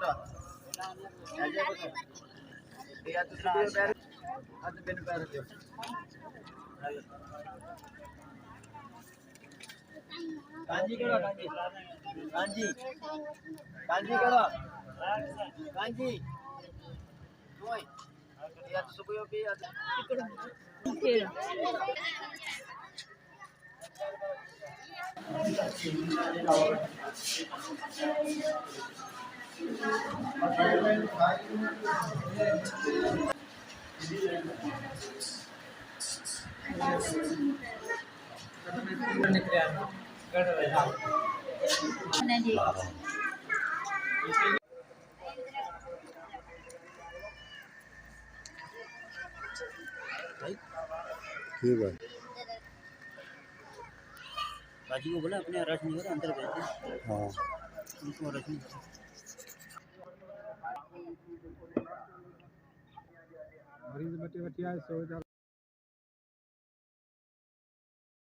करो या तो पैर हाथ बिन पैर दो कांजी करो कांजी कांजी करो कांजी ओए या तो सुबह पे या ठीक है बाजी को बोला अपने रश नहीं हो रहा अंदर बैठे हाँ उनको रश नहीं मरीज बटे बटिया सो